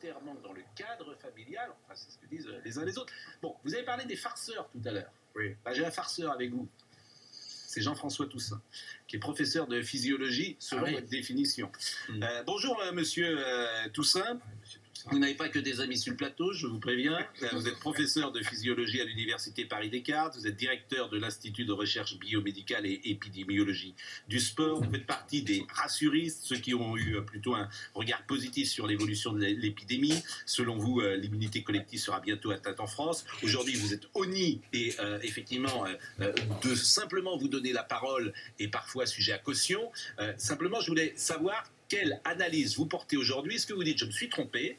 majoritairement dans le cadre familial, enfin c'est ce que disent les uns les autres. Bon, vous avez parlé des farceurs tout à l'heure. Oui. Ben, j'ai un farceur avec vous. C'est Jean-François Toussaint, qui est professeur de physiologie selon votre définition. Bonjour monsieur Toussaint. Vous n'avez pas que des amis sur le plateau, je vous préviens. Vous êtes professeur de physiologie à l'Université Paris-Descartes. Vous êtes directeur de l'Institut de recherche biomédicale et épidémiologie du sport. Vous faites partie des rassuristes, ceux qui ont eu plutôt un regard positif sur l'évolution de l'épidémie. Selon vous, l'immunité collective sera bientôt atteinte en France. Aujourd'hui, vous êtes honni et effectivement, de simplement vous donner la parole est parfois sujet à caution. Simplement, je voulais savoir quelle analyse vous portez aujourd'hui. Est-ce que vous dites « je me suis trompé »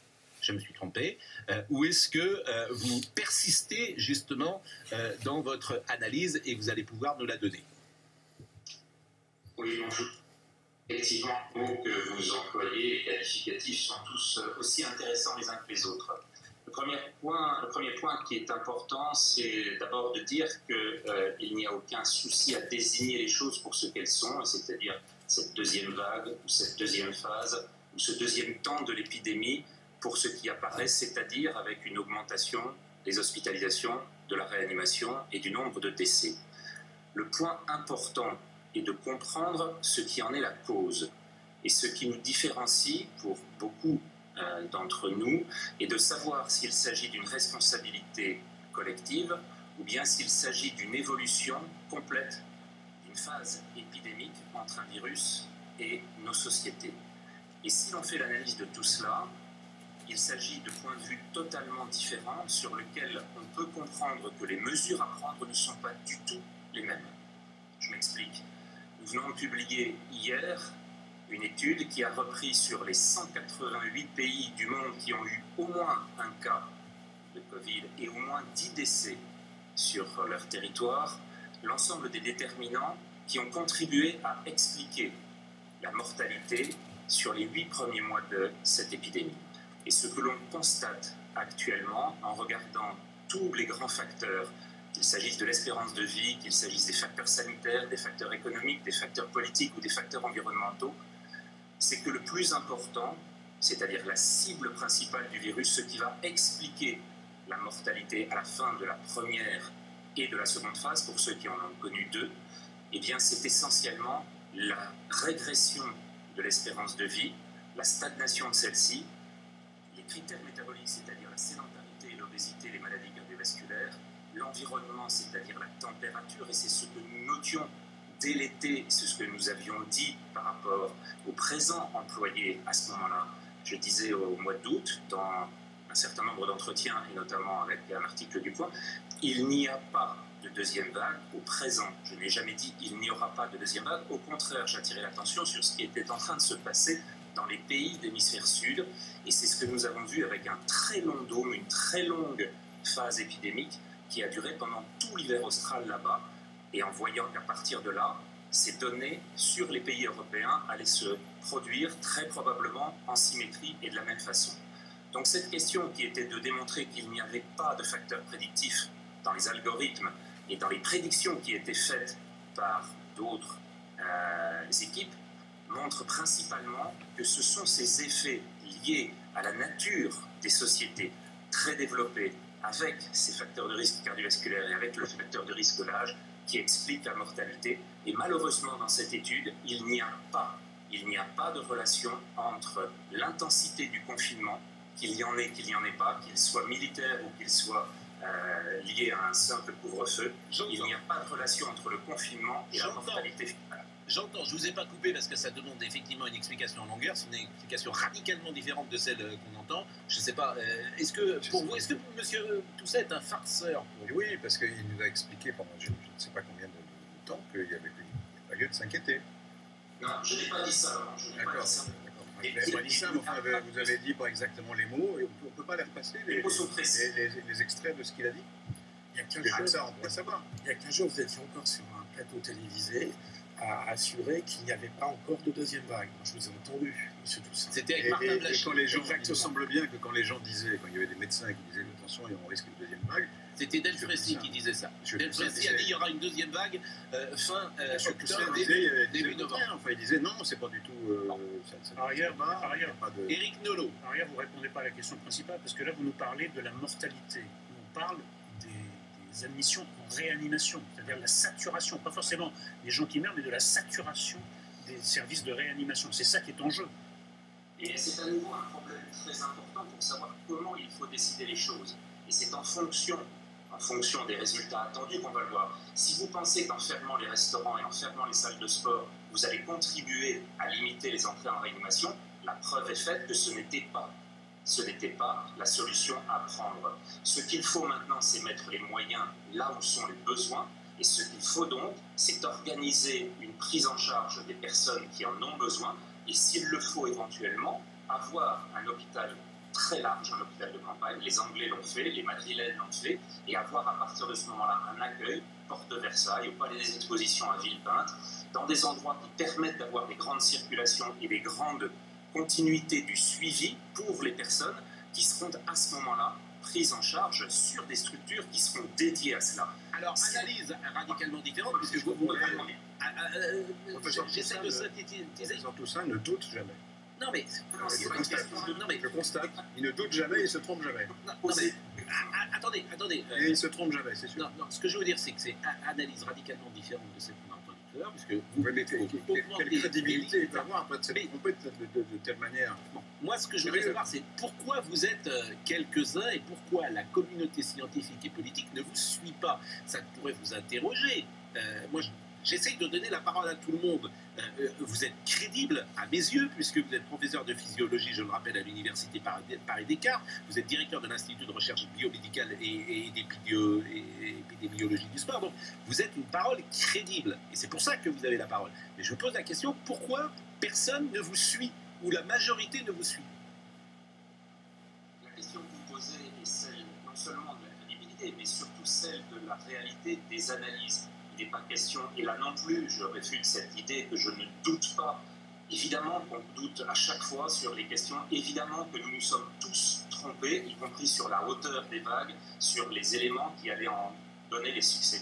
ou est-ce que vous persistez justement dans votre analyse et vous allez pouvoir nous la donner? Oui, bonjour. Effectivement, les mots que vous employez, les qualificatifs, sont tous aussi intéressants les uns que les autres. Le premier point qui est important, c'est d'abord de dire qu'il n'y a aucun souci à désigner les choses pour ce qu'elles sont, c'est-à-dire cette deuxième vague, ou cette deuxième phase, ou ce deuxième temps de l'épidémie, pour ce qui apparaît, c'est-à-dire avec une augmentation des hospitalisations, de la réanimation et du nombre de décès. Le point important est de comprendre ce qui en est la cause. Et ce qui nous différencie, pour beaucoup d'entre nous, est de savoir s'il s'agit d'une responsabilité collective ou bien s'il s'agit d'une évolution complète d'une phase épidémique entre un virus et nos sociétés. Et si l'on fait l'analyse de tout cela, il s'agit de points de vue totalement différents sur lesquels on peut comprendre que les mesures à prendre ne sont pas du tout les mêmes. Je m'explique. Nous venons de publier hier une étude qui a repris sur les 188 pays du monde qui ont eu au moins un cas de Covid et au moins 10 décès sur leur territoire, l'ensemble des déterminants qui ont contribué à expliquer la mortalité sur les 8 premiers mois de cette épidémie. Et ce que l'on constate actuellement en regardant tous les grands facteurs, qu'il s'agisse de l'espérance de vie, qu'il s'agisse des facteurs sanitaires, des facteurs économiques, des facteurs politiques ou des facteurs environnementaux, c'est que le plus important, c'est-à-dire la cible principale du virus, ce qui va expliquer la mortalité à la fin de la première et de la seconde phase, pour ceux qui en ont connu deux, eh bien c'est essentiellement la régression de l'espérance de vie, la stagnation de celle-ci, les critères métaboliques, c'est-à-dire la sédentarité et l'obésité, les maladies cardiovasculaires, l'environnement, c'est-à-dire la température, et c'est ce que nous notions dès l'été, c'est ce que nous avions dit par rapport au présent employé à ce moment-là. Je disais au mois d'août, dans un certain nombre d'entretiens, et notamment avec un article du Point, il n'y a pas de deuxième vague au présent. Je n'ai jamais dit il n'y aura pas de deuxième vague. Au contraire, j'attirais l'attention sur ce qui était en train de se passer dans les pays d'hémisphère sud, et c'est ce que nous avons vu avec un très long dôme, une très longue phase épidémique qui a duré pendant tout l'hiver austral là-bas, et en voyant qu'à partir de là, ces données sur les pays européens allaient se produire très probablement en symétrie et de la même façon. Donc cette question qui était de démontrer qu'il n'y avait pas de facteurs prédictifs dans les algorithmes et dans les prédictions qui étaient faites par d'autres équipes, montre principalement que ce sont ces effets liés à la nature des sociétés très développées avec ces facteurs de risque cardiovasculaire et avec le facteur de risque de l'âge qui expliquent la mortalité. Et malheureusement, dans cette étude, il n'y a pas de relation entre l'intensité du confinement, qu'il y en ait, qu'il n'y en ait pas, qu'il soit militaire ou qu'il soit lié à un simple couvre-feu. Il n'y a pas de relation entre le confinement et la mortalité finale. J'entends, je ne vous ai pas coupé parce que ça demande effectivement une explication en longueur, c'est une explication radicalement différente de celle qu'on entend. Je ne sais pas, est-ce que pour vous, est-ce que monsieur Toussaint est un farceur? Oui, parce qu'il nous a expliqué pendant je ne sais pas combien de temps qu'il n'y avait pas lieu de s'inquiéter. Non, je n'ai pas dit ça, non, je n'ai pas dit ça. Vous n'avez pas dit ça, mais enfin, vous avez dit pas exactement les mots, et on ne peut pas les repasser, les extraits de ce qu'il a dit. Il y a 15 jours, on pourrait savoir. Il y a 15 jours, vous étiez encore sur un plateau télévisé a assuré qu'il n'y avait pas encore de deuxième vague. Moi, je vous ai entendu, M. Toussaint. C'était avec Martin Blachier. Quand les gens, il me semble bien que quand les gens disaient, quand il y avait des médecins qui disaient attention, on risque une deuxième vague. C'était Delfrécy qui disait ça. Delfrécy a dit il y aura une deuxième vague fin octobre, début novembre. Enfin, il disait non, c'est pas du tout. Par ailleurs, Éric Nolot. Par ailleurs, vous ne répondez pas à la question principale, parce que là, vous nous parlez de la mortalité. On parle des admissions en réanimation, c'est-à-dire la saturation, pas forcément des gens qui meurent, mais de la saturation des services de réanimation. C'est ça qui est en jeu. Et c'est à nouveau un problème très important pour savoir comment il faut décider les choses. Et c'est en fonction des résultats attendus qu'on va le voir. Si vous pensez qu'en fermant les restaurants et en fermant les salles de sport, vous allez contribuer à limiter les entrées en réanimation, la preuve est faite que ce n'était pas la solution à prendre. Ce qu'il faut maintenant, c'est mettre les moyens là où sont les besoins. Et ce qu'il faut donc, c'est organiser une prise en charge des personnes qui en ont besoin. Et s'il le faut éventuellement, avoir un hôpital très large, un hôpital de campagne. Les Anglais l'ont fait, les Madrilènes l'ont fait. Et avoir à partir de ce moment-là un accueil, porte de Versailles, au palais des expositions à Villepinte, dans des endroits qui permettent d'avoir des grandes circulations et des grandes continuité du suivi pour les personnes qui seront à ce moment-là prises en charge sur des structures qui seront dédiées à cela. Alors, analyse radicalement différente, puisque vous j'essaie de synthétiser. Professeur Toussaint ne doute jamais. Non, mais je constate, il ne doute jamais, il ne se trompe jamais. Attendez. Et il ne se trompe jamais, c'est sûr. Non, ce que je veux dire, c'est que c'est une analyse radicalement différente de celle qu'on a entendue tout à l'heure, puisque vous mettez quelle crédibilité il peut avoir après de s'être trompé de telle manière. Moi, ce que je voudrais savoir, c'est pourquoi vous êtes quelques-uns et pourquoi la communauté scientifique et politique ne vous suit pas. Ça pourrait vous interroger. Moi, j'essaye de donner la parole à tout le monde. Vous êtes crédible à mes yeux, puisque vous êtes professeur de physiologie, je le rappelle, à l'université Paris-Descartes. Vous êtes directeur de l'Institut de recherche biomédicale et d'épidémiologie du sport. Donc, vous êtes une parole crédible. Et c'est pour ça que vous avez la parole. Mais je vous pose la question, pourquoi personne ne vous suit, ou la majorité ne vous suit? La question que vous posez est celle non seulement de la crédibilité, mais surtout celle de la réalité des analyses. Il n'est pas question, et là non plus, je réfute cette idée que je ne doute pas. Évidemment qu'on doute à chaque fois sur les questions, évidemment que nous nous sommes tous trompés, y compris sur la hauteur des vagues, sur les éléments qui allaient en donner les succès.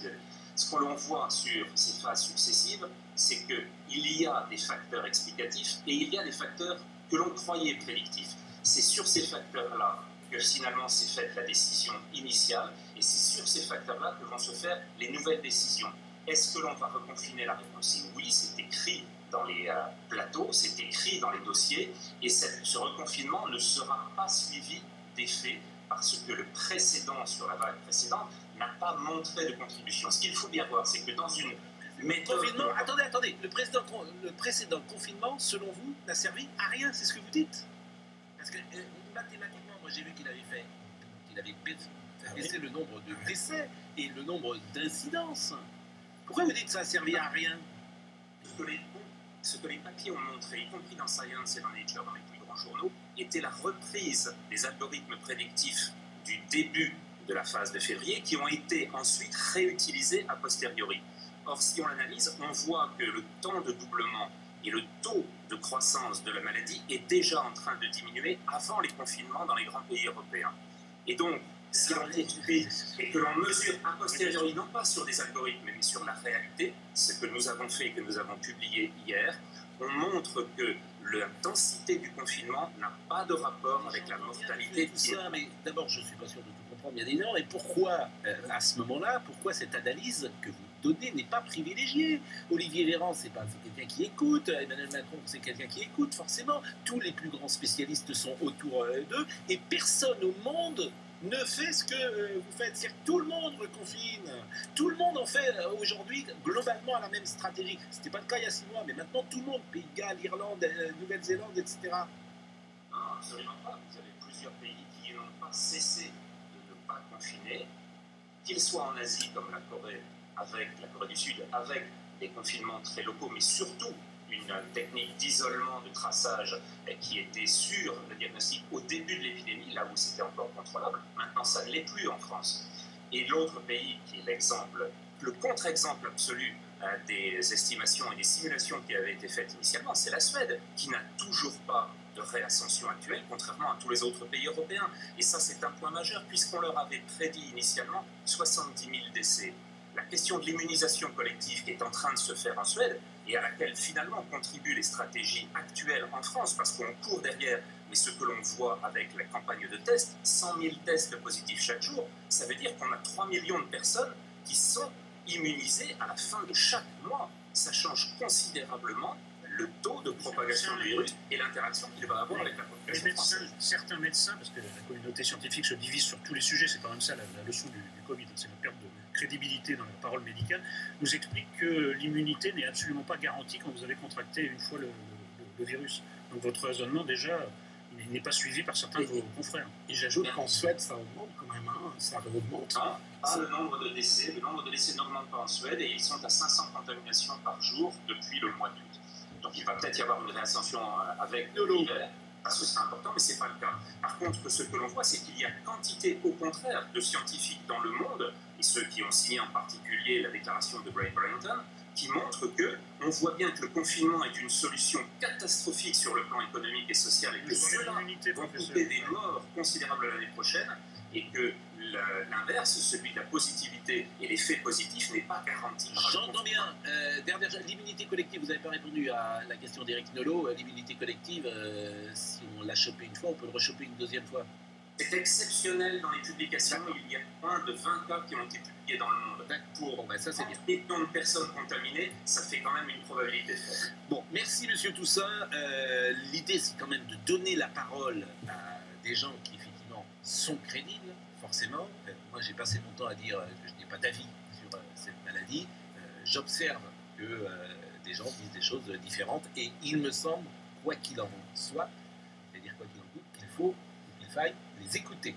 Ce que l'on voit sur ces phases successives, c'est qu'il y a des facteurs explicatifs et il y a des facteurs que l'on croyait prédictifs. C'est sur ces facteurs-là que finalement s'est faite la décision initiale, et c'est sur ces facteurs-là que vont se faire les nouvelles décisions. Est-ce que l'on va reconfiner? La réponse est oui, c'est écrit dans les plateaux, c'est écrit dans les dossiers, et ce reconfinement ne sera pas suivi d'effet parce que le précédent, sur la vague précédente, n'a pas montré de contribution. Ce qu'il faut bien voir, c'est que dans une méthode... Attendez, le précédent confinement, selon vous, n'a servi à rien, c'est ce que vous dites? Parce que mathématiquement, moi j'ai vu qu'il avait baissé le nombre de décès et le nombre d'incidences. Pourquoi vous dites que ça n'a servi à rien? Ce que les papiers ont montré, y compris dans Science et dans Nature, dans les plus grands journaux, était la reprise des algorithmes prédictifs du début de la phase de février qui ont été ensuite réutilisés a posteriori. Or, si on l'analyse, on voit que le temps de doublement et le taux de croissance de la maladie est déjà en train de diminuer avant les confinements dans les grands pays européens. Et donc, si on poursuit et que l'on mesure a posteriori, non pas sur des algorithmes, mais sur la réalité, ce que nous avons fait et que nous avons publié hier, on montre que l'intensité du confinement n'a pas de rapport avec la mortalité. Tout ça, mais d'abord, je ne suis pas sûr de tout comprendre, bien évidemment. Et pourquoi, à ce moment-là, pourquoi cette analyse que vous donnez n'est pas privilégiée? Olivier Véran, c'est quelqu'un qui écoute. Emmanuel Macron, c'est quelqu'un qui écoute, forcément. Tous les plus grands spécialistes sont autour d'eux. Et personne au monde ne fait ce que vous faites. C'est-à-dire que tout le monde reconfine. Tout le monde en fait aujourd'hui globalement la même stratégie. Ce n'était pas le cas il y a 6 mois, mais maintenant tout le monde, Pays de Galles, Irlande, Nouvelle-Zélande, etc. Non, absolument pas. Vous avez plusieurs pays qui n'ont pas cessé de ne pas confiner, qu'ils soient en Asie comme la Corée du Sud, avec des confinements très locaux, mais surtout une technique d'isolement, de traçage qui était sur le diagnostic au début de l'épidémie, là où c'était encore contrôlable. Maintenant, ça ne l'est plus en France. Et l'autre pays qui est l'exemple, le contre-exemple absolu des estimations et des simulations qui avaient été faites initialement, c'est la Suède, qui n'a toujours pas de réascension actuelle, contrairement à tous les autres pays européens. Et ça, c'est un point majeur, puisqu'on leur avait prédit initialement 70 000 décès. La question de l'immunisation collective qui est en train de se faire en Suède, et à laquelle finalement contribuent les stratégies actuelles en France, parce qu'on court derrière, mais ce que l'on voit avec la campagne de tests, 100 000 tests positifs chaque jour, ça veut dire qu'on a 3 millions de personnes qui sont immunisées à la fin de chaque mois. Ça change considérablement le taux de propagation du virus et l'interaction qu'il va avoir avec la population française. Certains médecins, parce que la communauté scientifique se divise sur tous les sujets, c'est quand même ça la leçon du Covid, c'est la perte de crédibilité dans la parole médicale, nous explique que l'immunité n'est absolument pas garantie quand vous avez contracté une fois le virus. Donc votre raisonnement, déjà, il n'est pas suivi par certains de vos confrères. Et j'ajoute qu'en Suède, ça augmente quand même, hein, ça augmente. Pas le nombre de décès. Le nombre de décès n'augmente pas en Suède et ils sont à 500 contaminations par jour depuis le mois d'août. Donc il va peut-être y avoir une réascension avec l'hiver, parce que c'est important, mais ce n'est pas le cas. Par contre, ce que l'on voit, c'est qu'il y a quantité, au contraire, de scientifiques dans le monde, et ceux qui ont signé en particulier la déclaration de Greg Barrington, qui montrent qu'on voit bien que le confinement est une solution catastrophique sur le plan économique et social, et que cela vont coûter des morts considérables l'année prochaine, et que l'inverse, celui de la positivité et l'effet positif, n'est pas garanti. J'entends bien. Dernière, l'immunité collective, vous n'avez pas répondu à la question d'Éric Nolot. L'immunité collective, si on l'a chopé une fois, on peut le rechoper une deuxième fois. C'est exceptionnel dans les publications. Il y a moins de 20 cas qui ont été publiés dans le monde. Bon, ben ça c'est bien. Et millions de personnes contaminées, ça fait quand même une probabilité faible. Bon, merci Monsieur Toussaint. L'idée, c'est quand même de donner la parole à des gens qui effectivement sont crédibles, forcément. Moi, j'ai passé mon temps à dire que je n'ai pas d'avis sur cette maladie. J'observe que des gens disent des choses différentes et il me semble, quoi qu'il en soit, c'est-à-dire quoi qu'il en coûte, qu'il faille les écouter.